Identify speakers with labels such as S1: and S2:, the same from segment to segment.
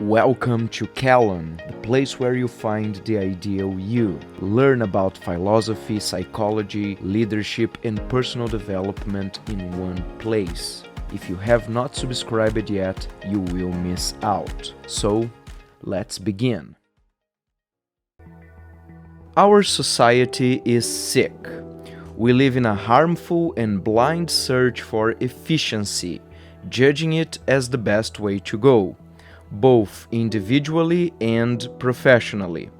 S1: Welcome to Calon, the place where you find the ideal you. Learn about philosophy, psychology, leadership, and personal development in one place. If you have not subscribed yet, you will miss out. So, let's begin. Our society is sick. We live in a harmful and blind search for efficiency, judging it as the best way to go, both individually and professionally.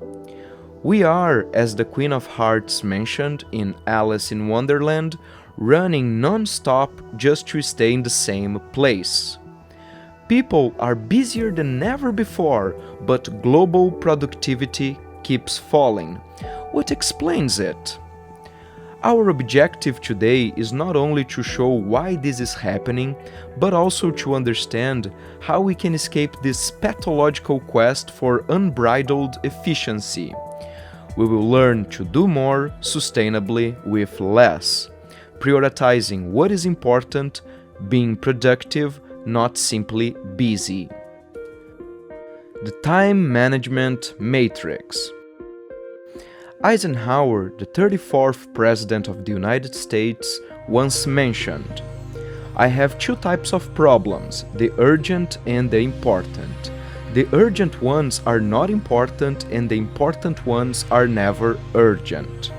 S1: We are, as the Queen of Hearts mentioned in Alice in Wonderland, running non-stop just to stay in the same place. People are busier than ever before, but global productivity keeps falling. What explains it? Our objective today is not only to show why this is happening, but also to understand how we can escape this pathological quest for unbridled efficiency. We will learn to do more sustainably with less, prioritizing what is important, being productive, not simply busy. The time management matrix. Eisenhower, the 34th President of the United States, once mentioned, "I have two types of problems, the urgent and the important. The urgent ones are not important and the important ones are never urgent."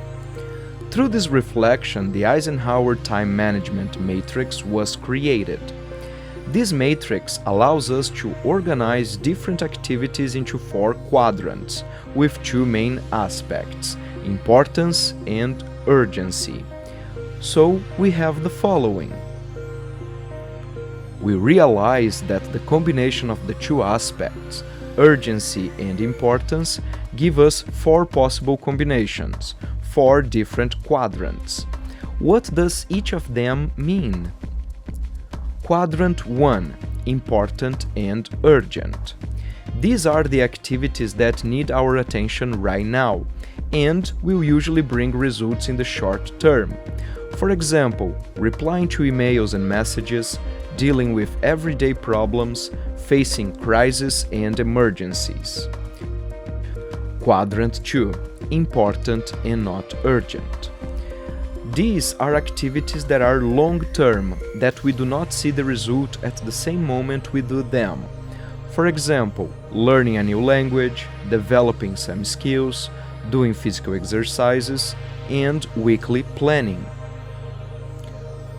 S1: Through this reflection, the Eisenhower time management matrix was created. This matrix allows us to organize different activities into 4 quadrants, with 2 main aspects, importance and urgency. So we have the following. We realize that the combination of the 2 aspects, urgency and importance, give us 4 possible combinations, 4 different quadrants. What does each of them mean? Quadrant 1, important and urgent. These are the activities that need our attention right now, and will usually bring results in the short term. For example, replying to emails and messages, dealing with everyday problems, facing crises and emergencies. Quadrant 2, important and not urgent. These are activities that are long-term, that we do not see the result at the same moment we do them. For example, learning a new language, developing some skills, doing physical exercises, and weekly planning.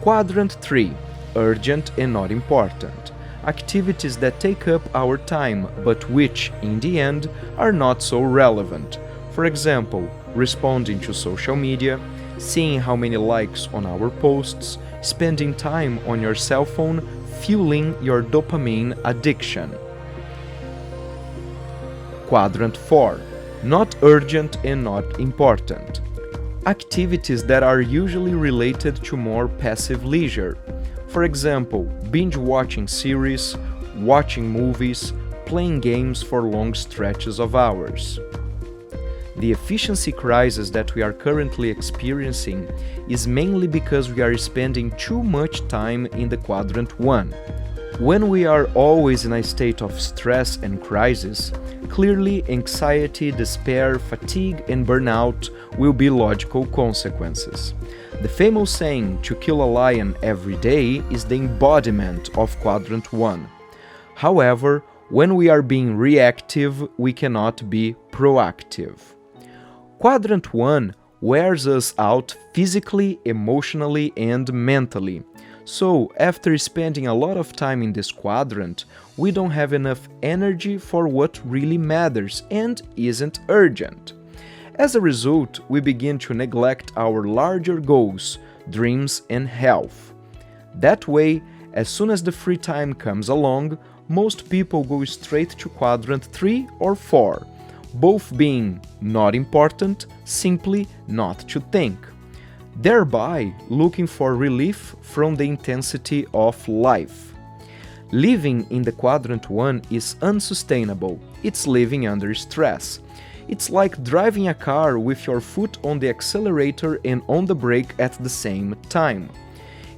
S1: Quadrant 3, urgent and not important. Activities that take up our time, but which, in the end, are not so relevant. For example, responding to social media, seeing how many likes on our posts, spending time on your cell phone, fueling your dopamine addiction. Quadrant 4, not urgent and not important. Activities that are usually related to more passive leisure. For example, binge-watching series, watching movies, playing games for long stretches of hours. The efficiency crisis that we are currently experiencing is mainly because we are spending too much time in the quadrant 1. When we are always in a state of stress and crisis, clearly anxiety, despair, fatigue and burnout will be logical consequences. The famous saying, "to kill a lion every day," is the embodiment of quadrant 1. However, when we are being reactive, we cannot be proactive. Quadrant 1 wears us out physically, emotionally, and mentally. So, after spending a lot of time in this quadrant, we don't have enough energy for what really matters and isn't urgent. As a result, we begin to neglect our larger goals, dreams, and health. That way, as soon as the free time comes along, most people go straight to quadrant 3 or 4. Both being not important, simply not to think, thereby looking for relief from the intensity of life. Living in the quadrant 1 is unsustainable. It's living under stress. It's like driving a car with your foot on the accelerator and on the brake at the same time.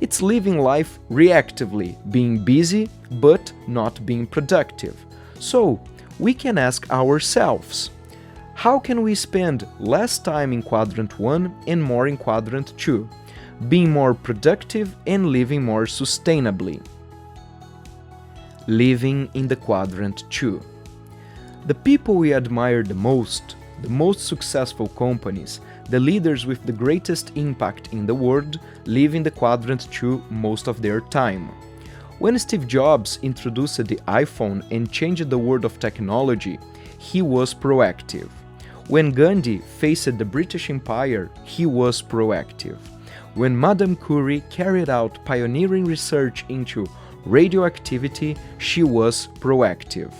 S1: It's living life reactively, being busy but not being productive. So, we can ask ourselves, how can we spend less time in quadrant 1 and more in quadrant 2, being more productive and living more sustainably? Living in the quadrant 2. The people we admire the most successful companies, the leaders with the greatest impact in the world, live in the quadrant 2 most of their time. When Steve Jobs introduced the iPhone and changed the world of technology, he was proactive. When Gandhi faced the British Empire, he was proactive. When Madame Curie carried out pioneering research into radioactivity, she was proactive.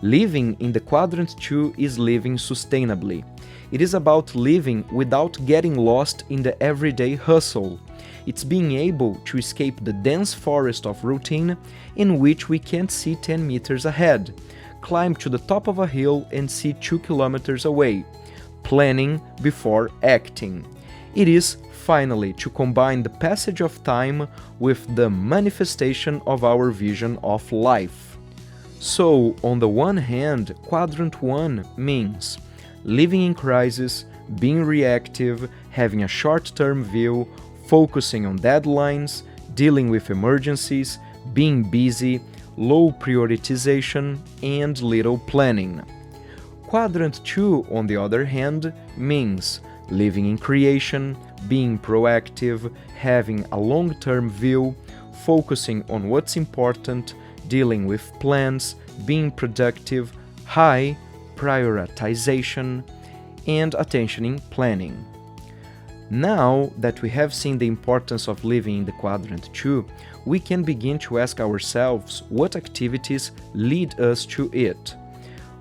S1: Living in the quadrant 2 is living sustainably. It is about living without getting lost in the everyday hustle. It's being able to escape the dense forest of routine in which we can't see 10 meters ahead, climb to the top of a hill and see 2 kilometers away, planning before acting. It is, finally, to combine the passage of time with the manifestation of our vision of life. So, on the one hand, quadrant 1 means living in crisis, being reactive, having a short-term view, focusing on deadlines, dealing with emergencies, being busy, low prioritization, and little planning. Quadrant 2, on the other hand, means living in creation, being proactive, having a long-term view, focusing on what's important, dealing with plans, being productive, high prioritization, and attention in planning. Now that we have seen the importance of living in the quadrant 2, we can begin to ask ourselves what activities lead us to it.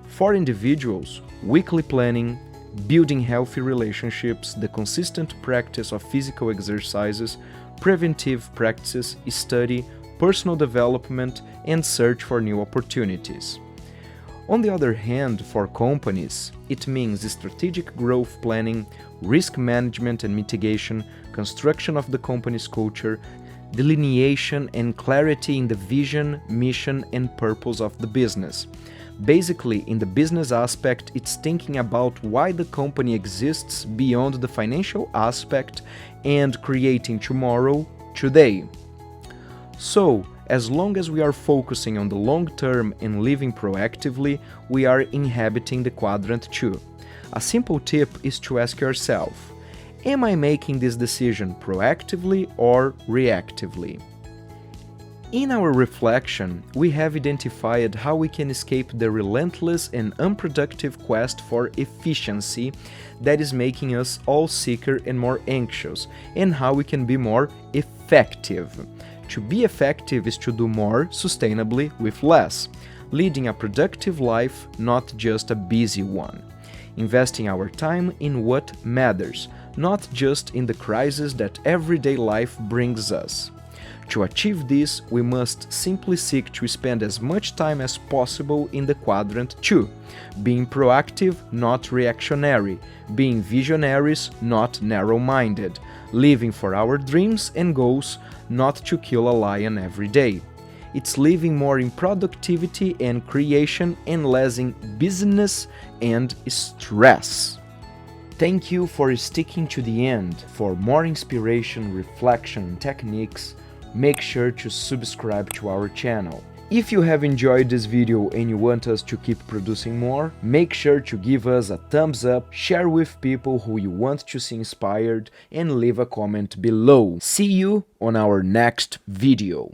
S1: For individuals, weekly planning, building healthy relationships, the consistent practice of physical exercises, preventive practices, study, personal development, and search for new opportunities. On the other hand, for companies, it means strategic growth planning, risk management and mitigation, construction of the company's culture, delineation and clarity in the vision, mission, and purpose of the business. Basically, in the business aspect, it's thinking about why the company exists beyond the financial aspect and creating tomorrow, today. So, as long as we are focusing on the long term and living proactively, we are inhabiting the quadrant 2. A simple tip is to ask yourself, am I making this decision proactively or reactively? In our reflection, we have identified how we can escape the relentless and unproductive quest for efficiency that is making us all sicker and more anxious, and how we can be more effective. To be effective is to do more sustainably with less, leading a productive life, not just a busy one. Investing our time in what matters, not just in the crisis that everyday life brings us. To achieve this, we must simply seek to spend as much time as possible in the quadrant 2, being proactive, not reactionary, being visionaries, not narrow-minded, living for our dreams and goals, not to kill a lion every day. It's living more in productivity and creation and less in business and stress. Thank you for sticking to the end. For more inspiration, reflection, and techniques, make sure to subscribe to our channel. If you have enjoyed this video and you want us to keep producing more, make sure to give us a thumbs up, share with people who you want to see inspired, and leave a comment below. See you on our next video.